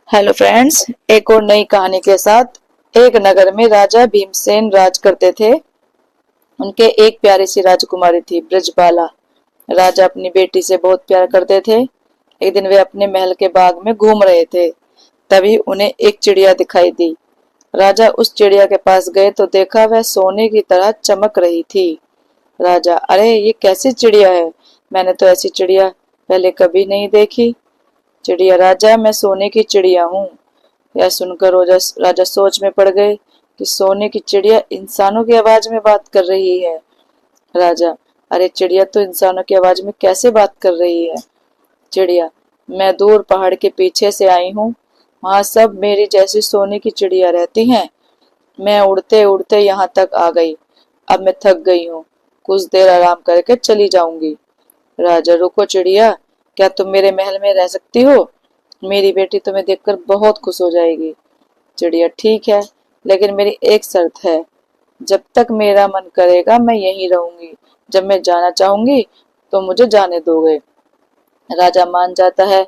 Hello friends, एक और नई कहानी के साथ। एक नगर में राजा भीमसेन राज करते थे। उनके एक प्यारी सी राजकुमारी थी, ब्रजबाला। राजा अपनी बेटी से बहुत प्यार करते थे। एक दिन वे अपने महल के बाग में घूम रहे थे, तभी उन्हें एक चिड़िया दिखाई दी। राजा उस चिड़िया के पास गए तो देखा वह सोने की तरह चमक रही थी। राजा, अरे ये कैसी चिड़िया है, मैंने तो ऐसी चिड़िया पहले कभी नहीं देखी। चिड़िया, राजा मैं सोने की चिड़िया हूँ। यह सुनकर राजा सोच में पड़ गए कि सोने की चिड़िया इंसानों की आवाज में बात कर रही है। राजा, अरे चिड़िया तो इंसानों की आवाज में कैसे बात कर रही है। चिड़िया, मैं दूर पहाड़ के पीछे से आई हूँ, वहां सब मेरी जैसी सोने की चिड़िया रहती हैं। मैं उड़ते उड़ते यहाँ तक आ गई, अब मैं थक गई हूँ, कुछ देर आराम करके चली जाऊंगी। राजा, रुको चिड़िया, क्या तुम मेरे महल में रह सकती हो? मेरी बेटी तुम्हें देखकर बहुत खुश हो जाएगी। चिड़िया, ठीक है, लेकिन मेरी एक शर्त है, जब तक मेरा मन करेगा मैं यहीं रहूंगी, जब मैं जाना चाहूंगी तो मुझे जाने दोगे। राजा मान जाता है।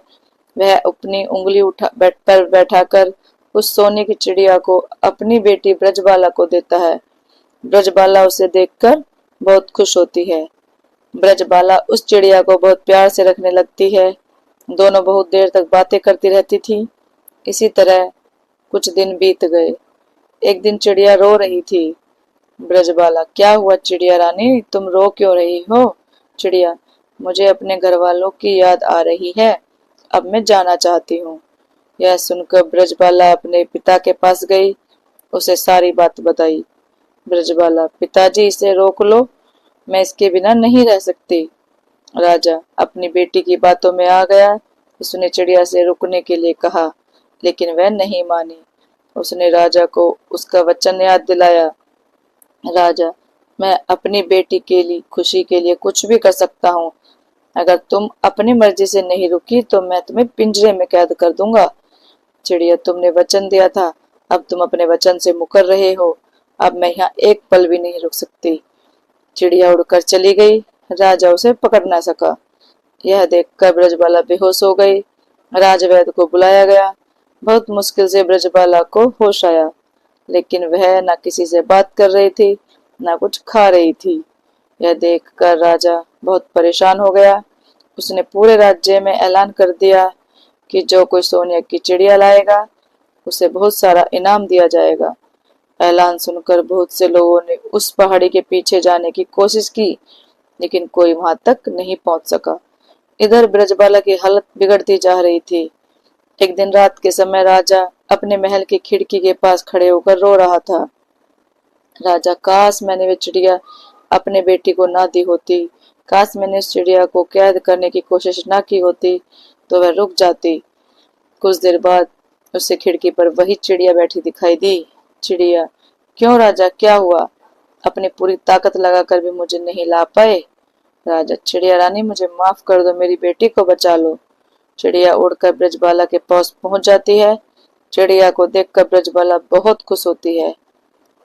वह अपनी उंगली उठा बैठा कर उस सोने की चिड़िया को अपनी बेटी ब्रजबाला को देता है। ब्रजबाला उसे देखकर बहुत खुश होती है। ब्रजबाला उस चिड़िया को बहुत प्यार से रखने लगती है। दोनों बहुत देर तक बातें करती रहती थी। इसी तरह कुछ दिन बीत गए। एक दिन चिड़िया रो रही थी। ब्रजबाला, क्या हुआ चिड़िया रानी, तुम रो क्यों रही हो? चिड़िया, मुझे अपने घर वालों की याद आ रही है, अब मैं जाना चाहती हूँ। यह सुनकर ब्रजबाला अपने पिता के पास गई, उसे सारी बात बताई। ब्रजबाला, पिताजी इसे रोक लो, मैं इसके बिना नहीं रह सकती। राजा अपनी बेटी की बातों में आ गया। उसने चिड़िया से रुकने के लिए कहा, लेकिन वह नहीं मानी। उसने राजा को उसका वचन याद दिलाया। राजा, मैं अपनी बेटी के लिए खुशी के लिए कुछ भी कर सकता हूँ। अगर तुम अपनी मर्जी से नहीं रुकी तो मैं तुम्हें पिंजरे में कैद कर दूंगा। चिड़िया, तुमने वचन दिया था, अब तुम अपने वचन से मुकर रहे हो, अब मैं यहाँ एक पल भी नहीं रुक सकती। चिड़िया उड़कर चली गई। राजा उसे पकड़ न सका। यह देखकर ब्रजबाला बेहोश हो गई। राजवैद्य को बुलाया गया। बहुत मुश्किल से ब्रजबाला को होश आया, लेकिन वह न किसी से बात कर रही थी, न कुछ खा रही थी। यह देखकर राजा बहुत परेशान हो गया। उसने पूरे राज्य में ऐलान कर दिया कि जो कोई सोने की चिड़िया लाएगा उसे बहुत सारा इनाम दिया जाएगा। ऐलान सुनकर बहुत से लोगों ने उस पहाड़ी के पीछे जाने की कोशिश की, लेकिन कोई वहां तक नहीं पहुंच सका। इधर ब्रजबाला की हालत बिगड़ती जा रही थी। एक दिन रात के समय राजा अपने महल की खिड़की के पास खड़े होकर रो रहा था। राजा, काश मैंने वे चिड़िया अपने बेटी को ना दी होती, काश मैंने उस चिड़िया को कैद करने की कोशिश ना की होती तो वह रुक जाती। कुछ देर बाद उसे खिड़की पर वही चिड़िया बैठी दिखाई दी। चिड़िया, क्यों राजा, क्या हुआ? अपनी पूरी ताकत लगाकर भी मुझे नहीं ला पाए। राजा, चिड़िया रानी मुझे माफ कर दो, मेरी बेटी को बचा लो। चिड़िया उड़कर ब्रजबाला के पास पहुंच जाती है। चिड़िया को देखकर ब्रजबाला बहुत खुश होती है।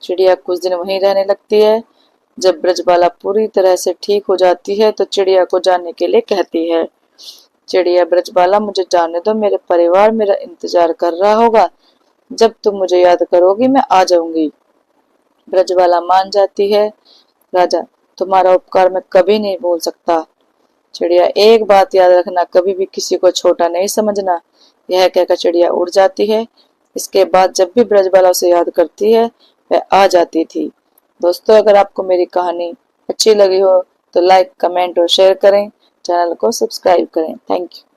चिड़िया कुछ दिन वहीं रहने लगती है। जब ब्रजबाला पूरी तरह से ठीक हो जाती है तो चिड़िया को जाने के लिए कहती है। चिड़िया, ब्रजबाला मुझे जाने दो, मेरे परिवार मेरा इंतजार कर रहा होगा, जब तुम मुझे याद करोगी मैं आ जाऊंगी। ब्रजबाला मान जाती है। राजा, तुम्हारा उपकार मैं कभी नहीं भूल सकता। चिड़िया, एक बात याद रखना, कभी भी किसी को छोटा नहीं समझना। यह कहकर चिड़िया उड़ जाती है। इसके बाद जब भी ब्रजबाला उसे याद करती है वह आ जाती थी। दोस्तों, अगर आपको मेरी कहानी अच्छी लगी हो तो लाइक, कमेंट और शेयर करें। चैनल को सब्सक्राइब करें। Thank you.